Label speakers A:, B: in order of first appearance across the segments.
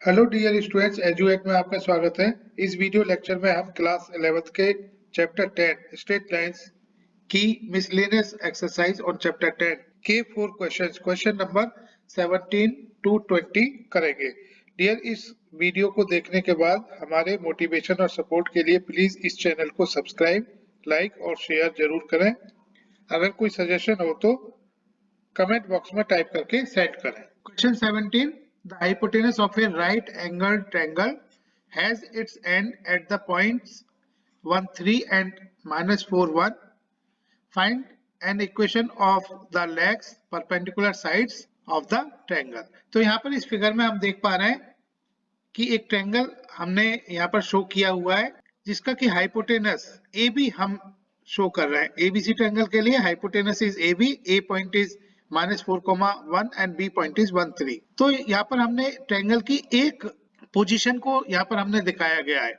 A: Hello dear students, एजुएट में आपका स्वागत है। इस वीडियो लेक्चर में हम क्लास 11th के चैप्टर 10 स्ट्रेट लाइंस की मिसलेनियस एक्सरसाइज ऑन चैप्टर 10 के 4 क्वेश्चन नंबर 17 टू 20 करेंगे। डियर, इस वीडियो को देखने के बाद हमारे मोटिवेशन और सपोर्ट के लिए प्लीज इस चैनल को सब्सक्राइब, लाइक और शेयर जरूर करें। अगर कोई सजेशन हो तो कमेंट बॉक्स में टाइप करके सेंड करें। Question 17, the hypotenuse of a right angled triangle has its end at the points 1 3 and -4 1. Find an equation of the legs perpendicular sides of the triangle. तो यहाँ पर इस figure में हम देख पा रहे हैं कि एक ट्रायंगल हमने यहाँ पर शो किया हुआ है जिसका कि हाइपोटेनस ए बी हम शो कर रहे हैं। एबीसी ट्रायंगल के लिए hypotenuse is A B, A point is -4,1 and B point is 1 3। तो यहाँ पर हमने ट्रायंगल की एक पोजीशन को यहाँ पर हमने दिखाया गया है,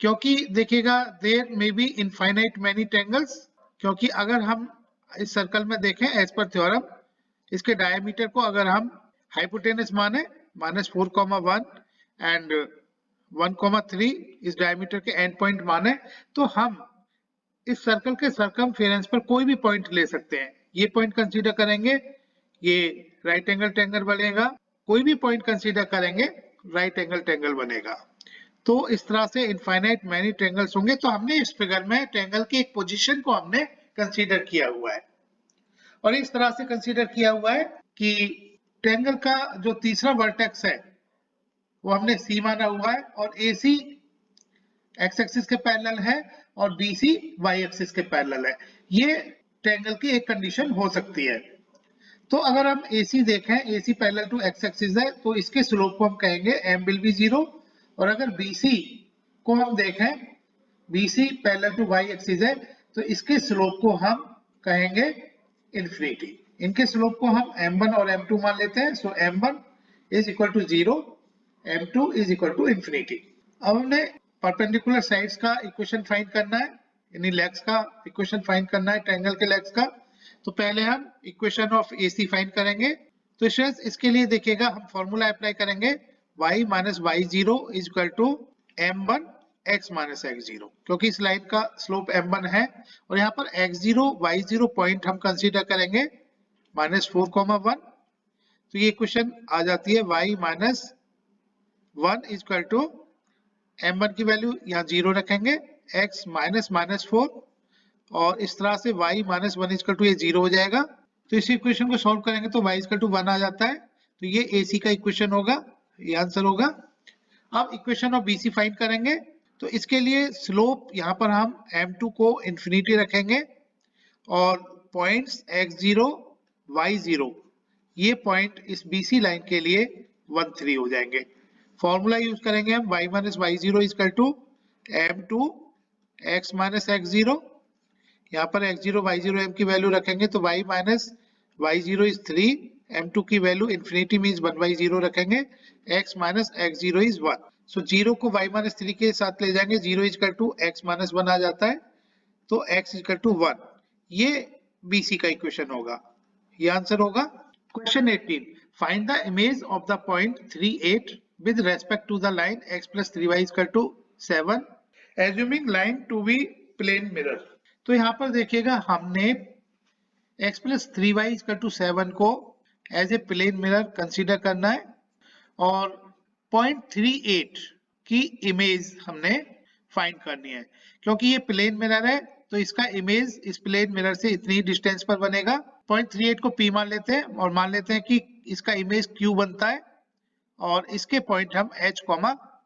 A: क्योंकि देखिएगा there may be infinite many triangles. क्योंकि अगर हम इस सर्कल में देखें एज पर थ्योरम, इसके डायमीटर को अगर हम हाइपोटेनस माने -4,1 एंड 1,3 इस डायमीटर के एंड पॉइंट माने, तो हम इस सर्कल के सर्कमफेरेंस पर कोई भी पॉइंट ले सकते हैं। ये पॉइंट कंसीडर करेंगे, ये राइट एंगल ट्रायंगल बनेगा। कोई भी पॉइंट कंसीडर करेंगे, राइट एंगल ट्रायंगल बनेगा। तो इस तरह से इनफाइनाइट मैनी ट्रायंगल्स होंगे। तो हमने इस फिगर में ट्रायंगल की एक पोजीशन को हमने कंसीडर किया हुआ है और इस तरह से कंसीडर किया हुआ है कि ट्रायंगल का जो तीसरा वर्टेक्स है वो हमने सी माना हुआ है और AC एक्स एक्सिस के पैरेलल है और BC वाई एक्सिस के पैरेलल है। ये ट्रायंगल की एक कंडीशन हो सकती है। तो अगर हम AC देखें, AC parallel to x axis है तो इसके स्लोप को हम कहेंगे m विल बी 0। और अगर BC को हम देखें, BC parallel to y axis है तो इसके स्लोप को हम कहेंगे इंफिनिटी। इनके स्लोप को हम m1 और m2 मान लेते हैं। So m1 is equal to 0, m2 is equal to infinity. अब हमने परपेंडिकुलर साइड्स का इक्वेशन फाइंड करना है, यानी लेग्स का इक्वेशन फाइंड करना है ट्रायंगल के लेग्स का। तो पहले हम इक्वेशन ऑफ AC फाइंड करेंगे। तो स्टूडेंट्स इसके लिए देखिएगा हम फॉर्मूला अप्लाई करेंगे y minus y0 is equal to m1 x minus x0, क्योंकि इस लाइन का स्लोप m1 है और यहाँ पर x0 y0 पॉइंट हम कंसीडर करेंगे -4,1। तो ये इक्वेशन आ जाती है y minus 1 is equal to m1 की वैल्यू यहाँ 0 रखेंगे, x माइनस -4 और इस तरह से y माइनस 1 इक्वल टू ये 0 हो जाएगा। तो इस इक्वेशन को सॉल्व करेंगे तो y इक्वल टू 1 आ जाता है। तो ये AC का इक्वेशन होगा, ये आंसर होगा। अब इक्वेशन ऑफ BC फाइंड करेंगे। तो इसके लिए स्लोप यहाँ पर हम m2 को इंफिनिटी रखेंगे और पॉइंट्स x0 y0 ये पॉइंट इस BC लाइन के लिए 1 3 हो जाएंगे। फॉर्मूला यूज करेंगे हम y minus y0 equal to m2 x minus x0। यहाँ पर x0 y0 m की वैल्यू रखेंगे तो y minus y0 is 3, m2 की वैल्यू इंफिनिटी मींस 1/0 रखेंगे, x माइनस x0 इज 1। सो 0 को y माइनस 3 के साथ ले जाएंगे, 0 इक्वल टू x माइनस 1 आ जाता है, तो x इक्वल टू 1। ये BC का इक्वेशन होगा, ये आंसर होगा। Question 18, find the image of the point 3 8 with respect to the line x plus 3y is equal to 7, assuming line to be plane mirror। तो यहाँ पर देखिएगा हमने x plus 3y is equal to 7 को as a plane mirror consider करना है और point 38 की इमेज हमने फाइंड करनी है। क्योंकि ये प्लेन मिरर है तो इसका इमेज इस प्लेन मिरर से इतनी डिस्टेंस पर बनेगा। पॉइंट 38 को P मान लेते हैं और मान लेते हैं कि इसका इमेज Q बनता है और इसके पॉइंट हम H,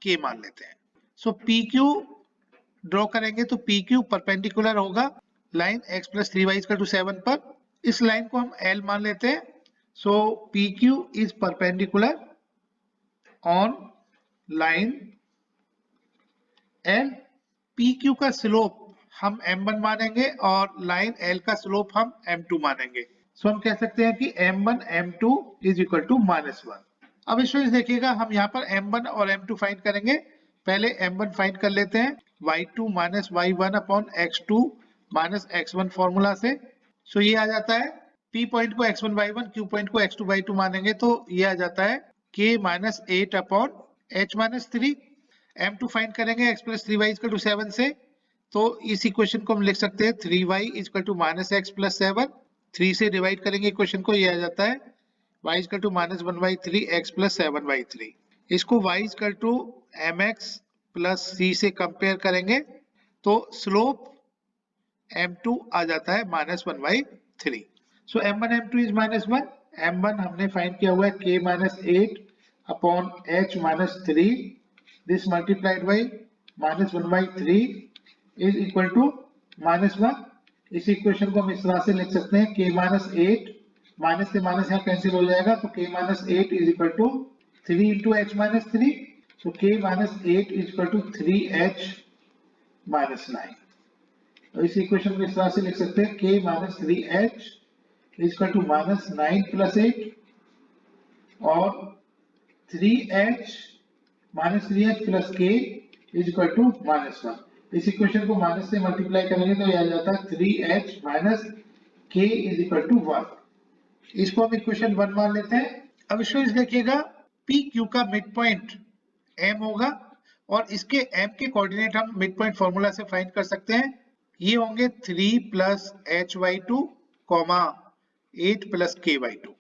A: K मान लेते हैं। सो PQ ड्रॉ करेंगे तो PQ परपेंडिकुलर होगा line x plus 3y equal to 7 पर। इस लाइन को हम L मान लेते हैं। सो PQ is perpendicular on line L। PQ का स्लोप हम m1 मानेंगे और लाइन L का स्लोप हम m2 मानेंगे। सो हम कह सकते हैं कि m1 m2 is equal to -1। अब स्टूडेंट्स देखिएगा हम यहाँ पर m1 और m2 फाइंड करेंगे। पहले m1 फाइंड कर लेते हैं, y2 minus y1 upon x2 minus x1 formula से। सो ये आ जाता है, P पॉइंट को x1 y1, Q पॉइंट को x2 y2 मानेंगे तो ये आ जाता है k minus 8 upon h minus 3, m2 find करेंगे x plus 3y equal to 7 से, तो इस इक्वेशन को हम लिख सकते हैं 3y equal to minus x plus 7, 3 से डिवाइड करेंगे इक्वेशन को, ये आ जाता है y equal to minus 1/3 x plus 7/3। इसको y equal to mx plus c से कंपेयर करेंगे तो स्लोप m2 आ जाता है minus 1/3। So m1 m2 is minus 1, m1 हमने फाइंड किया हुआ है k minus 8 upon h minus 3, this multiplied by minus 1/3 is equal to minus 1। इस इक्वेशन को हम इस तरह से लिख सकते हैं k माइनस 8, माइनस से माइनस यहाँ कैंसिल हो जाएगा, तो k minus 8 is equal to 3 into h minus 3, so k minus 8 is equal to 3h minus 9। तो इस इक्वेशन को इस तरह से लिख सकते हैं k minus 3h is equal to minus 9 plus 8 और 3h minus 3h plus k is equal to minus 1। इस इक्वेशन को माइनस से मल्टीप्लाई करेंगे तो ये आ जाता है 3h minus k is equal to 1। इसको हम इक्वेशन 1 मान लेते हैं। अब इसको देखिएगा, पी क्यू का मिड पॉइंट m होगा और इसके m के कोऑर्डिनेट हम मिड पॉइंट फॉर्मूला से फाइंड कर सकते हैं। ये होंगे 3 plus hy2 comma 8 plus ky2।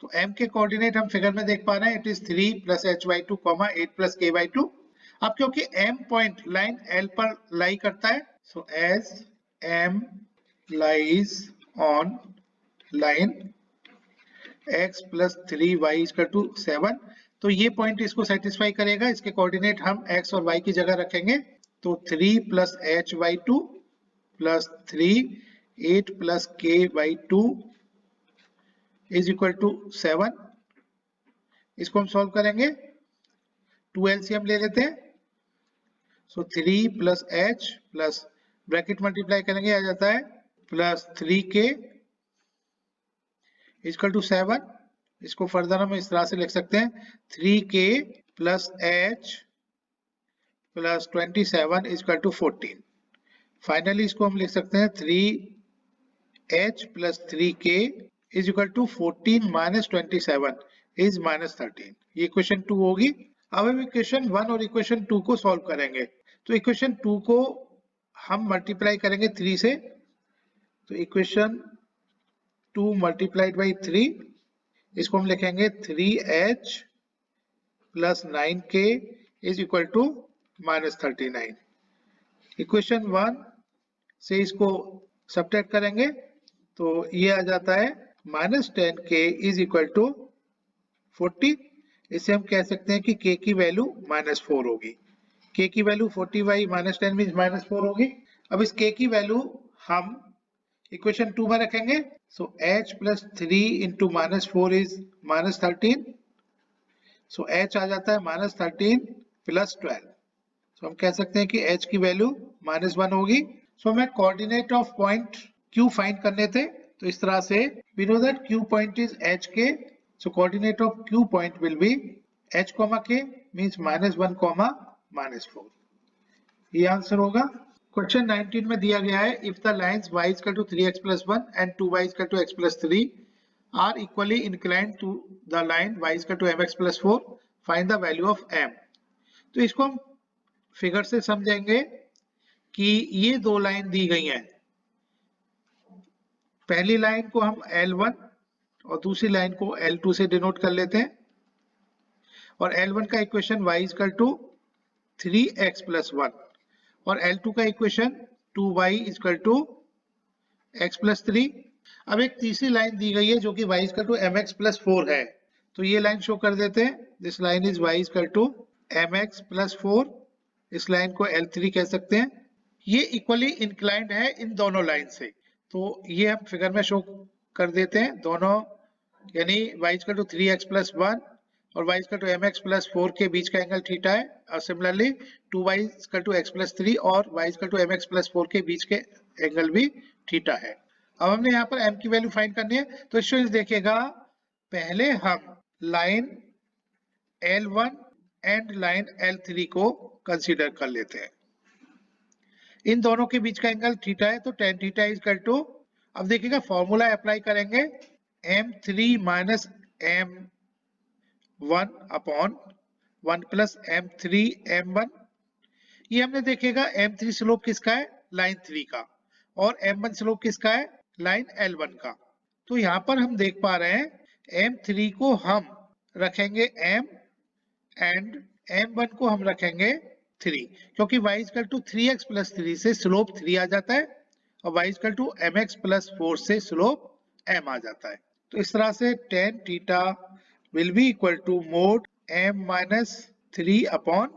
A: तो m के कोऑर्डिनेट हम फिगर में देख पा रहे हैं, it is 3 plus hy2 comma 8 plus ky2। अब क्योंकि m पॉइंट लाइन l पर लाई करता है, so as m lies on line x plus 3y equal to 7, तो ये पॉइंट इसको सेटिस्फाई करेगा। इसके कोऑर्डिनेट हम x और y की जगह रखेंगे, तो 3 plus hy2 plus 3 8 plus ky2 is equal to 7। इसको हम सॉल्व करेंगे, 2 एलसीएम ले लेते हैं, सो 3 plus h plus bracket multiply करेंगे आ जाता है प्लस 3k इक्वल टू 7। इसको फर्दर हम इस तरह से लिख सकते हैं 3k plus h plus 27 equal to 14। Finally इसको हम लिख सकते हैं 3h plus 3k is equal to 14 minus 27 is minus 13। ये इक्वेशन 2 होगी। अब हम इक्वेशन 1 और इक्वेशन 2 को सॉल्व करेंगे। तो इक्वेशन 2 को हम मल्टीप्लाई करेंगे 3 से, तो इक्वेशन 2 मल्टीप्लाइड बाई 3, इसको हम लिखेंगे 3h plus 9k is equal to minus 39। Equation 1 से इसको सब्ट्रैक्ट करेंगे तो ये आ जाता है minus 10k is equal to 40। इससे हम कह सकते हैं कि k की वैल्यू माइनस 4 होगी। k की वैल्यू 40 माइनस 10 मीन्स माइनस 4 होगी। अब इस k की वैल्यू हम इक्वेशन 2 में रखेंगे, सो h plus 3 into minus 4 is minus 13, so h आ जाता है माइनस 13 प्लस 12। सो हम कह सकते हैं कि h की वैल्यू माइनस 1 होगी। सो हमें coordinate of point q find करने थे, तो इस तरह से we know that q point is hk, so coordinate of q point will be h comma k means minus 1 comma minus 4। ये आंसर होगा। क्वेश्चन 19 में दिया गया है, if the lines y is equal to 3x plus 1 and 2y is equal to x plus 3 are equally inclined to the line y is equal to mx plus 4, find the value of m। तो इसको हम figure से समझेंगे कि ये दो line दी गई हैं। पहली लाइन को हम L1 और दूसरी लाइन को L2 से डिनोट कर लेते हैं, और L1 का equation y is equal to 3x plus 1 और L2 का equation 2y is equal to x plus 3। अब एक तीसरी लाइन दी गई है जो कि y is equal to mx plus 4 है, तो ये लाइन शो कर देते हैं। This line is y is equal to mx plus 4, इस लाइन को L3 कह सकते हैं। ये इक्वली इंक्लाइंड है इन दोनों लाइन से, तो ये हम फिगर में शो कर देते हैं दोनों, यानी y is equal to 3x plus 1 और y is equal to mx plus 4 के बीच का एंगल थीटा है, और similarly 2y is equal to x plus 3 और y is equal to mx plus 4 के बीच के एंगल भी थीटा है। अब हमने यहाँ पर m की वैल्यू फाइंड करनी है, तो स्टूडेंट्स देखिएगा, पहले हम line L1 and line L3 को कंसीडर कर लेते हैं। इन दोनों के बीच का एंगल थीटा है, तो tan theta is equal to, अब देखिएगा फॉर्मूला अप्लाई करेंगे, m3 minus m1 upon 1 plus m3 m1। ये हमने देखेगा m3 स्लोप किसका है, लाइन 3 का, और m1 स्लोप किसका है, लाइन L1 का। तो यहाँ पर हम देख पा रहे हैं m3 को हम रखेंगे m एंड m1 को हम रखेंगे 3, क्योंकि y equal to 3x plus 3 से स्लोप 3 आ जाता है और y equal to mx plus 4 से स्लोप m आ जाता है। तो इस तरह से tan theta will be equal to mod m minus 3 upon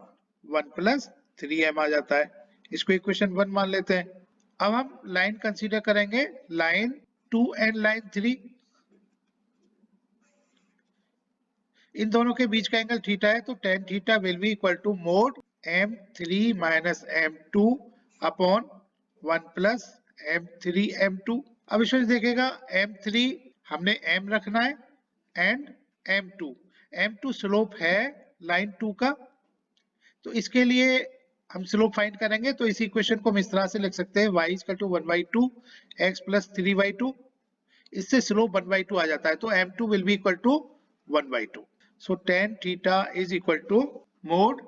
A: 1 plus 3m आ जाता है। इसको इक्वेशन 1 मान लेते हैं। अब हम लाइन कंसीडर करेंगे, लाइन 2 एंड लाइन 3। इन दोनों के बीच का एंगल थीटा है, तो tan theta will be equal to mod m3 minus m2 upon 1 plus m3 m2। अब इसमें देखेगा m3 हमने m रखना है एंड m2 स्लोप है लाइन 2 का। तो इसके लिए हम स्लोप फाइंड करेंगे, तो इस इक्वेशन को हम इस तरह से लिख सकते हैं, y equal to 1/2 x plus 3/2। इससे स्लोप 1/2 आ जाता है, तो m2 will be equal to 1/2। So tan theta is equal to mod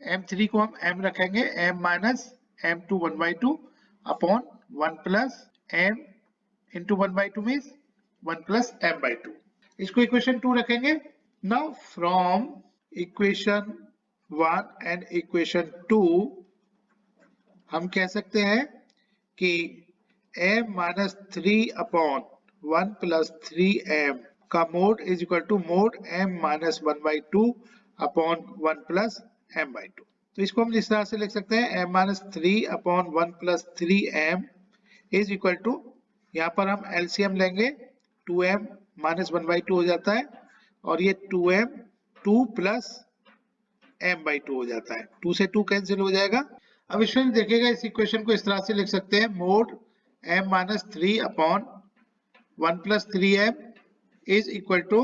A: m3 को हम m रखेंगे, m minus m2 1/2 upon 1 plus m into 1/2 means 1 plus m/2। इसको इक्वेशन 2 रखेंगे। Now from equation 1 and equation 2 हम कह सकते हैं कि m minus 3 upon 1 plus 3m का mod is equal to mod m minus 1/2 upon 1 plus m/2। तो इसको हम इस तरह से लिख सकते हैं, m minus 3 upon 1 plus 3m is equal to, यहाँ पर हम एलसीएम लेंगे, 2m माइनस 1/2 हो जाता है और ये 2m 2 प्लस m/2 हो जाता है, 2 से 2 कैंसिल हो जाएगा। अब इसमें देखिएगा, इस इक्वेशन को इस तरह से लिख सकते हैं, mode m minus 3 upon 1 plus 3m is equal to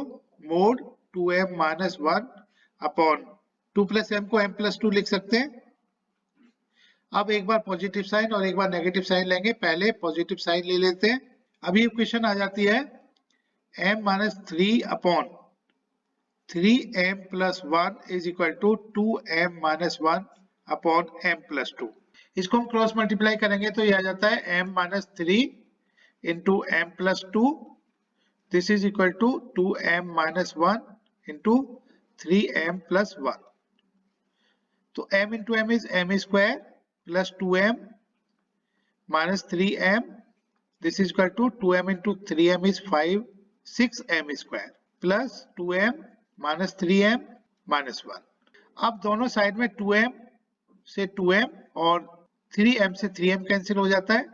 A: mod 2m minus 1 upon 2 plus m को m प्लस 2 लिख सकते हैं। अब एक बार पॉजिटिव साइन और एक बार नेगेटिव साइन लेंगे, पहले पॉजिटिव साइन ले लेते हैं। अभी इक्वेशन आ जाती है m minus 3 upon 3m plus 1 is equal to 2m minus 1 upon m plus 2। इसको हम क्रॉस मल्टीप्लाई करेंगे तो ये आ जाता है m minus 3 into m plus 2। This is equal to 2m minus 1 into 3m plus 1. तो m into m is m square plus 2m minus 3m. This is equal to 2m into 3m is 5, 6m square plus 2m minus 3m minus 1. अब दोनों side में 2m से 2m और 3m से 3m cancel हो जाता है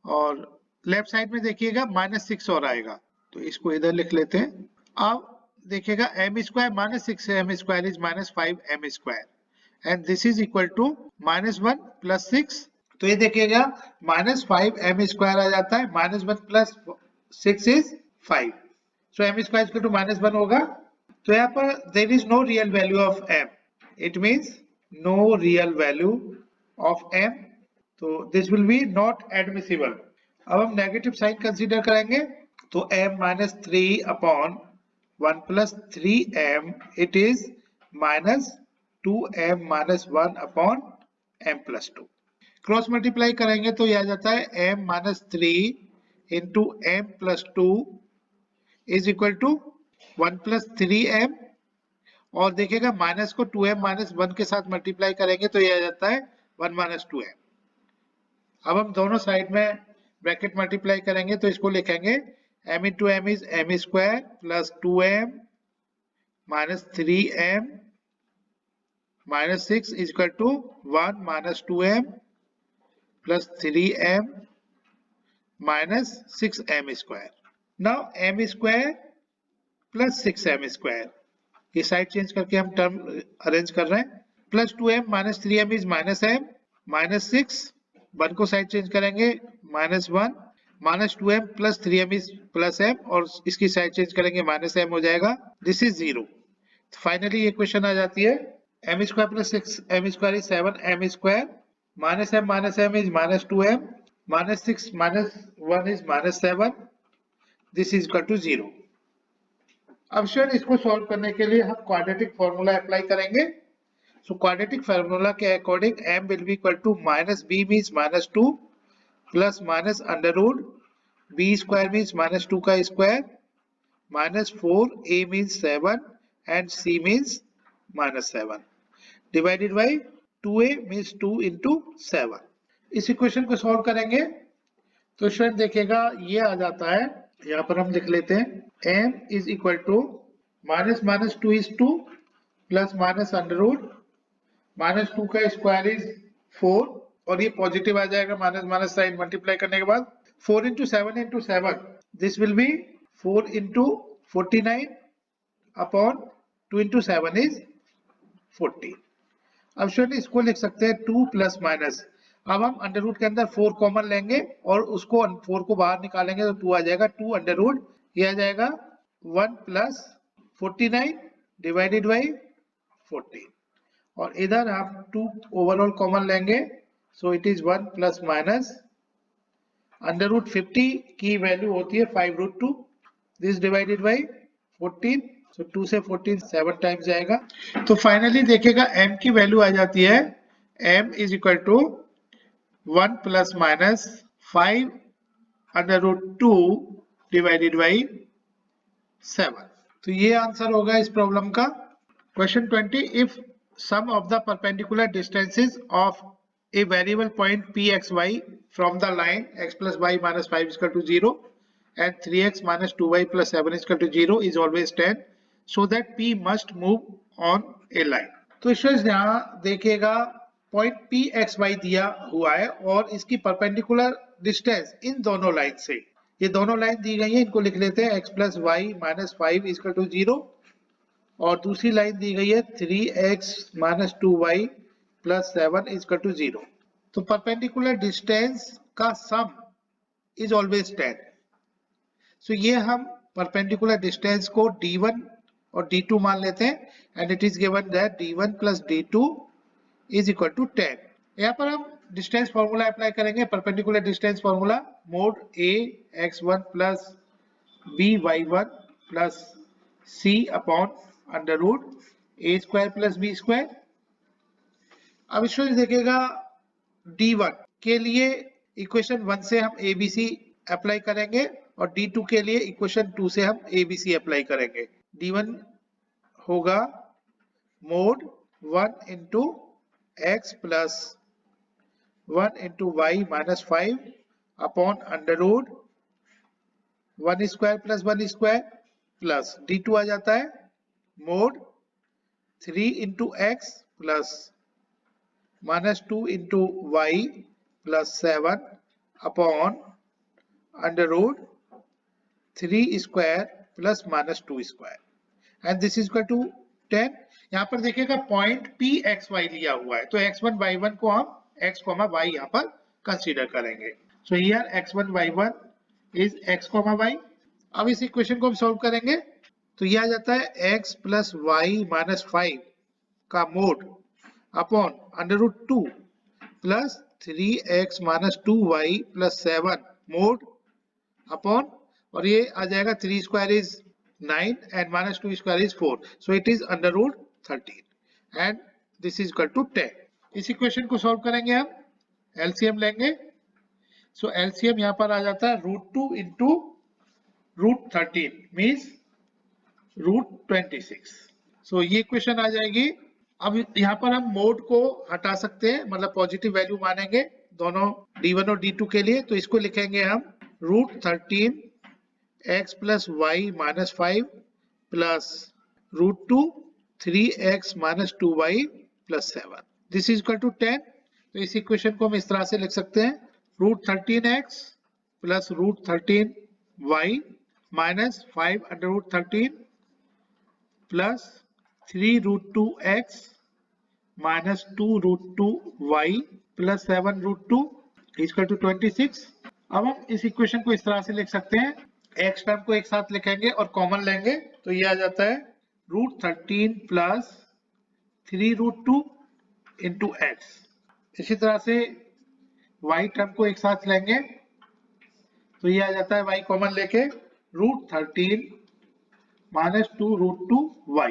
A: और लेफ्ट साइड में देखिएगा -6 और आएगा, तो इसको इधर लिख लेते हैं। अब देखिएगा m square minus 6m square is minus 5m square and this is equal to -1 plus 6। तो ये देखिएगा -5m स्क्वायर आ जाता है, -1 plus 6 is 5, so m square equal to -1 होगा। तो यहाँ पर there is no real value of m, it means no real value of m, तो this will be not admissible. अब हम नेगेटिव साइन कंसीडर करेंगे, तो m minus 3 upon 1 plus 3m it is minus 2m minus 1 upon m plus 2। Cross multiply करेंगे तो यह आ जाता है m minus 3 into m plus 2 is equal to 1 plus 3m, और देखिएगा माइनस को 2m माइनस 1 के साथ मल्टीप्लाई करेंगे तो यह आ जाता है 1 माइनस 2m। अब हम दोनों साइड में ब्रैकेट मल्टीप्लाई करेंगे तो इसको लिखेंगे m into m is m square plus 2m minus 3m minus 6 is equal to 1 minus 2m plus 3m minus 6m square. Now m square plus 6m square, ये side change करके हम term arrange कर रहे हैं, plus 2m minus 3m is minus m, minus 6 1 को side change करेंगे minus 1, minus 2m plus 3m is plus m और इसकी साइड चेंज करेंगे माइनस m हो जाएगा, दिस इज 0। फाइनली ये इक्वेशन आ जाती है m square plus 6m square is 7m square, minus m is minus 2m, minus 6 minus 1 is minus 7, this is equal to 0। अब स्टूडेंट इसको सॉल्व करने के लिए हम क्वाड्रेटिक फॉर्मूला अप्लाई करेंगे। सो क्वाड्रेटिक फॉर्मूला के according m will be equal to minus b means minus 2 plus minus under root b square means minus 2 का square minus 4 a means 7 and c means minus 7 divided by 2a means 2 into 7। इस equation को solve करेंगे तो student देखिएगा ये आ जाता है, यहाँ पर हम लिख लेते हैं m is equal to minus minus 2 is 2 plus minus under root minus 2 का स्क्वायर इज 4 और ये पॉजिटिव आ जाएगा माइनस माइनस साइन मल्टीप्लाई करने के बाद 4 into 7 into 7 this will B 4 into 49 upon 2 into 7 is 40। अब स्टूडेंट इसको लिख सकते हैं 2 प्लस माइनस। अब हम अंडर रूट के अंदर 4 कॉमन लेंगे और उसको 4 को बाहर निकालेंगे तो 2 आ जाएगा, 2 अंडर रूट ये आ जाएगा 1 प्लस 49 डिवाइडेड बाई 14 और इधर आप 2 ओवरऑल कॉमन लेंगे so it is 1 plus minus under root 50 की वैल्यू होती है 5 root 2 this divided by 14 so 2 से 14 7 टाइम्स जाएगा। तो फाइनली देखिएगा m की वैल्यू आ जाती है m is equal to 1 plus minus 5 under root 2 divided by 7। तो ये आंसर होगा इस प्रॉब्लम का। Question 20, if sum of the perpendicular distances of a variable point pxy from the line x plus y minus 5 is equal to 0 and 3x minus 2y plus 7 is equal to 0 is always 10 so that p must move on a line। तो students यहाँ देखिएगा point pxy दिया हुआ है और इसकी perpendicular distance in दोनों line से, ये दोनों लाइन दी गई है, इनको लिख लेते हैं x plus y minus 5 is equal to 0 और दूसरी लाइन दी गई है 3x minus 2y plus 7 is equal to 0। तो परपेंडिकुलर डिस्टेंस का सम इज ऑलवेज 10। सो ये हम परपेंडिकुलर डिस्टेंस को d1 और d2 मान लेते हैं and it is given that d1 plus d2 is equal to 10। यहाँ पर हम डिस्टेंस फॉर्मूला अप्लाई करेंगे, perpendicular distance formula mod a x1 plus b y1 plus c upon under root a square plus b square. अब student देखिएगा d1 के लिए equation 1 से हम abc अप्लाई करेंगे और d2 के लिए इक्वेशन 2 से हम abc अप्लाई करेंगे। d1 होगा mod 1 into x plus 1 into y minus 5 upon under root 1 square plus 1 square plus d2 आ जाता है mod 3 into x plus minus 2 into y plus 7 upon under root 3 square plus minus 2 square and this is equal to 10। यहाँ पर देखिएगा point P x Y लिया हुआ है तो x1 y1 को हम x, y यहाँ पर कंसीडर करेंगे। So here x1 y1 is x, y। अब इस इक्वेशन को हम सॉल्व करेंगे तो यह आ जाता है x प्लस वाई माइनस 5 का mod upon under root 2 plus 3x minus 2y plus 7 mod upon और ये आ जाएगा 3 square is 9 and minus 2 square is 4 so it is under root 13 and this is equal to 10। इस equation को solve करेंगे हम, LCM लेंगे। सो एलसीएम यहाँ पर आ जाता है root 2 into root 13 means root 26। So ये इक्वेशन आ जाएगी। अब यहाँ पर हम मोड को हटा सकते हैं, मतलब पॉजिटिव वैल्यू मानेंगे दोनों d1 और d2 के लिए, तो इसको लिखेंगे हम root 13 x plus y minus 5 plus root 2 3x minus 2y plus 7 this is equal to 10। तो इस इक्वेशन को हम इस तरह से लिख सकते हैं root 13x plus root 13y minus 5 under root 13 plus 3 root 2x minus 2 root 2y plus 7 root 2 equal to 26। अब हम इस इक्वेशन को इस तरह से लिख सकते हैं, x टर्म को एक साथ लिखेंगे और कॉमन लेंगे तो ये आ जाता है root 13 plus 3 root 2 into x. इसी तरह से y टर्म को एक साथ लेंगे तो ये आ जाता है y कॉमन लेके root 13 minus 2 root 2 y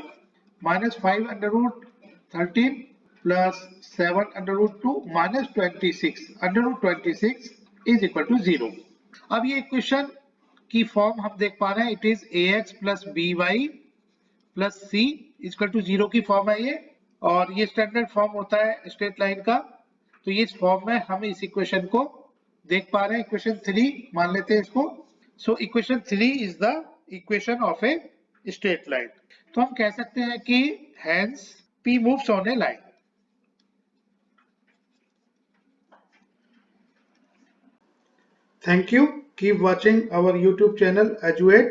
A: minus 5 under root 13 plus 7 under root 2 minus 26 under root 26 is equal to 0. अब ये इक्वेशन की फॉर्म हम देख पा रहे हैं, it is ax plus by plus c equal to 0 की फॉर्म है ये, और ये स्टैंडर्ड फॉर्म होता है स्ट्रेट लाइन का। तो ये इस फॉर्म में हम इस इक्वेशन को देख पा रहे हैं, इक्वेशन 3 मान लेते हैं इसको। So equation 3 is the equation of a straight line. तो हम कह सकते हैं कि hence p moves on A line. Thank you. Keep watching our YouTube channel Eduate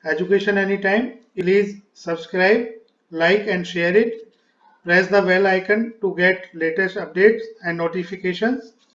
A: Education Anytime. Please subscribe, like and share it. Press the bell icon to get latest updates and notifications.